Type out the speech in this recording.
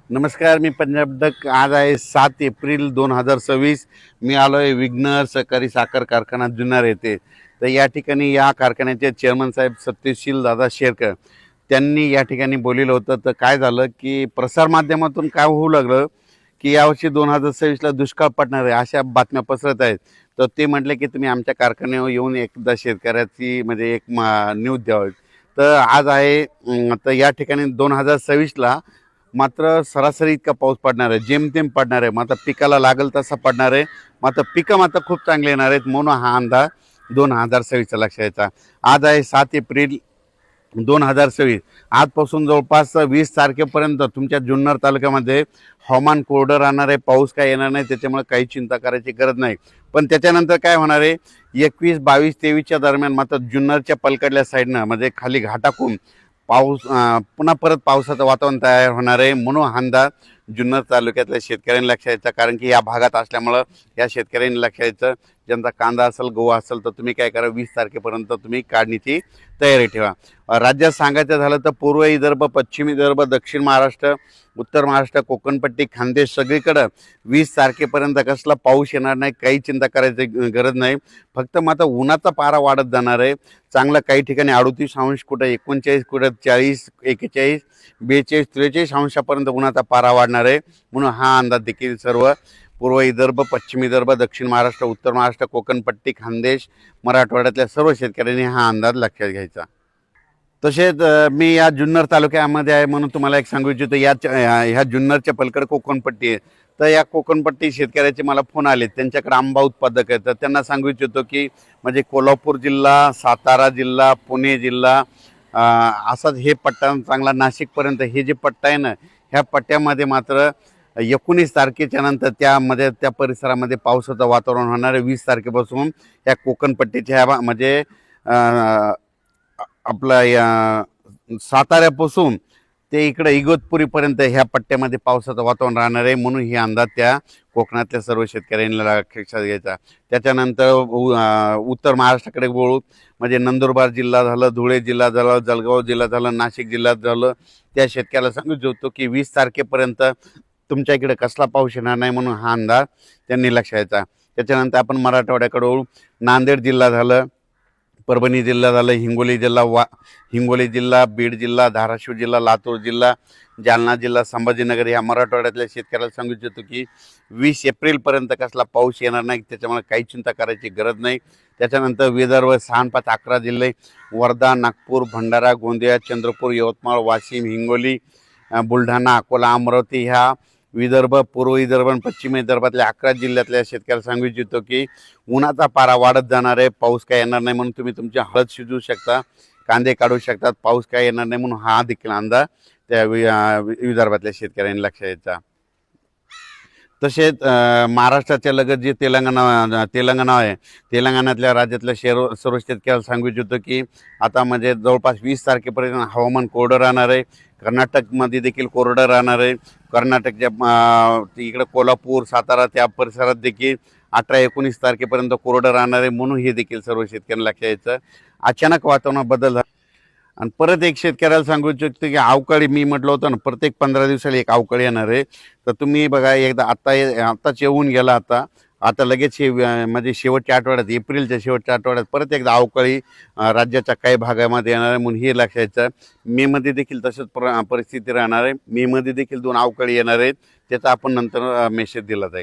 नमस्कार, मी पंजाब डक. आज आहे 7 एप्रिल 2026. मी आलो आहे विघ्नर सहकारी साखर कारखाना जुन्नर येथे. तर या ठिकाणी या कारखान्याचे चेअरमन साहेब सत्यशील दादा शेरकर त्यांनी या ठिकाणी बोललेलं होतं. तर काय झालं की प्रसारमाध्यमातून काय होऊ लागलं की यावर्षी 2026ला दुष्काळ पडणार आहे अशा बातम्या पसरत आहेत. तर ते म्हटले की तुम्ही आमच्या कारखान्यावर येऊन एकदा शेतकऱ्याची म्हणजे एक न्यूज द्यावी. तर आज आहे तर या ठिकाणी 2026ला मात्र सरासरी इतका पाऊस पडणार आहे, जेमतेम पडणार आहे. मात्र पिकाला लागेल तसा पडणार आहे. मात्र पिकं मात्र खूप चांगले येणार आहेत म्हणून हा अंदाज 2026चा लक्षात यायचा. आज आहे 7 एप्रिल 2026. आजपासून जवळपास 20 तारखेपर्यंत तुमच्या जुन्नर तालुक्यामध्ये हवामान कोरडं राहणार आहे. पाऊस काय येणार नाही, त्याच्यामुळे काही चिंता करायची गरज नाही. पण त्याच्यानंतर काय होणार आहे, 21, 22, 23च्या दरम्यान मात्र जुन्नरच्या पलकडल्या साईडनं म्हणजे खाली घाटाकून पाऊस पुन्हा परत पावसाचं वातावरण तयार होणार आहे. म्हणून हा अंदाज जुन्नर तालुक्यातल्या शेतकऱ्यांनी लक्षात यायचा. कारण की या भागात असल्यामुळं या शेतकऱ्यांनी लक्षात यायचं. ज्यांचा कांदा असेल, गहू असेल तर तुम्ही काय करा, 20 तारखेपर्यंत तुम्ही काढणीची तयारी ठेवा. राज्यात सांगायचं झालं तर पूर्व विदर्भ, पश्चिम विदर्भ, दक्षिण महाराष्ट्र, उत्तर महाराष्ट्र, कोकणपट्टी, खानदेश सगळीकडं 20 तारखेपर्यंत कसला पाऊस येणार नाही, काही चिंता करायची गरज नाही. फक्त मात्र उन्हाचा पारा वाढत जाणार आहे. चांगलं काही ठिकाणी 38 अंश, कुठं 39, कुठं 40, 41, 42, 43 अंशापर्यंत उन्हाचा पारा वाढणार आहे. म्हणून हा अंदाज देखील सर्व पूर्व विदर्भ, पश्चिम विदर्भ, दक्षिण महाराष्ट्र, उत्तर महाराष्ट्र, कोकणपट्टी, खानदेश, मराठवाड्यातल्या सर्व शेतकऱ्यांनी हा अंदाज लक्षात घ्यायचा. तसेच मी या जुन्नर तालुक्यामध्ये आहे म्हणून तुम्हाला एक सांगू इच्छितो. ह्या जुन्नरच्या पलीकडे कोकणपट्टी आहे. तर या कोकणपट्टी शेतकऱ्याचे मला फोन आले, त्यांच्याकडे आंबा उत्पादक आहेत. तर त्यांना सांगू इच्छितो की म्हणजे कोल्हापूर जिल्हा, सातारा जिल्हा, पुणे जिल्हा, असाच हे पट्टा चांगला नाशिकपर्यंत हे जे पट्टा आहे ना, ह्या पट्ट्यामध्ये मात्र 19 तारखेच्या नंतर त्यामध्ये त्या परिसरामध्ये पावसाचं वातावरण होणार आहे. 20 तारखेपासून ह्या कोकणपट्टीच्या ह्या म्हणजे आपला या साताऱ्यापासून ते इकडे इगतपुरीपर्यंत ह्या पट्ट्यामध्ये पावसाचं वातावरण राहणार आहे. म्हणून ही अंदाज त्या कोकणातल्या सर्व शेतकऱ्यांनी लक्षात घ्यायचा. त्याच्यानंतर उत्तर महाराष्ट्राकडे वळू म्हणजे नंदुरबार जिल्हा झालं, धुळे जिल्हा झालं, जळगाव जिल्हा झालं, नाशिक जिल्ह्यात झालं. त्या शेतकऱ्याला सांगू इच्छितो की 20 तारखेपर्यंत तुमच्या इकडे कसला पाऊस येणार नाही म्हणून हा अंदाज त्यांनी लक्षात घ्यायचा. त्याच्यानंतर आपण मराठवाड्याकडे वळू. नांदेड जिल्हा झालं, परभणी जिल्हा झालं, हिंगोली जिल्हा, बीड जिल्हा, धाराशिव जिल्हा, लातूर जिल्हा, जालना जिल्हा, संभाजीनगर या मराठवाड्यातल्या शेतकऱ्याला सांगू इच्छितो की 20 एप्रिलपर्यंत कसला पाऊस येणार नाही, त्याच्यामुळे काही चिंता करायची गरज नाही. त्याच्यानंतर विदर्भ 6-5-11 जिल्हे, वर्धा, नागपूर, भंडारा, गोंदिया, चंद्रपूर, यवतमाळ, वाशिम, हिंगोली, बुलढाणा, अकोला, अमरावती ह्या विदर्भ, पूर्व विदर्भ आणि पश्चिम विदर्भातल्या 11 जिल्ह्यातल्या शेतकऱ्याला सांगू इच्छितो की उन्हाचा पारा वाढत जाणार आहे. पाऊस काय येणार नाही म्हणून तुम्ही तुमची हळद शिजवू शकता, कांदे काढू शकतात. पाऊस काय येणार नाही म्हणून हा देखील अंदाज त्या विदर्भातल्या शेतकऱ्यांनी लक्षात यायचा. तसेच महाराष्ट्राच्या लगत जे तेलंगणा आहे, तेलंगणातल्या राज्यातल्या सर्व शेतकऱ्याला सांगू इच्छितो की आता म्हणजे जवळपास 20 तारखेपर्यंत हवामान कोरडं राहणार आहे. कर्नाटकमध्ये देखील कोरडं राहणार आहे. कर्नाटकच्या इकडं कोल्हापूर, सातारा त्या परिसरात देखील 18-19 तारखेपर्यंत कोरडं राहणार आहे. म्हणून हे देखील सर्व शेतकऱ्यांना लक्षात यायचं. अचानक वातावरणात बदल झाला. आणि परत एक शेतकऱ्याला सांगू इच्छितो की अवकाळी, मी म्हटलं होतं ना प्रत्येक 15 दिवसाला एक अवकाळी येणार आहे. तर तुम्ही बघा, एकदा आत्ताच येऊन गेला. आता लगेच हे म्हणजे शेवटच्या आठवड्यात, एप्रिलच्या शेवटच्या आठवड्यात परत एकदा अवकाळी राज्याच्या काही भागामध्ये येणार आहे. म्हणून हे लक्षात यायचं. मेमध्ये देखील तसंच परिस्थिती राहणार आहे. मेमध्ये देखील 2 अवकाळी येणार आहेत. त्याचा आपण नंतर मेसेज दिला जाईल.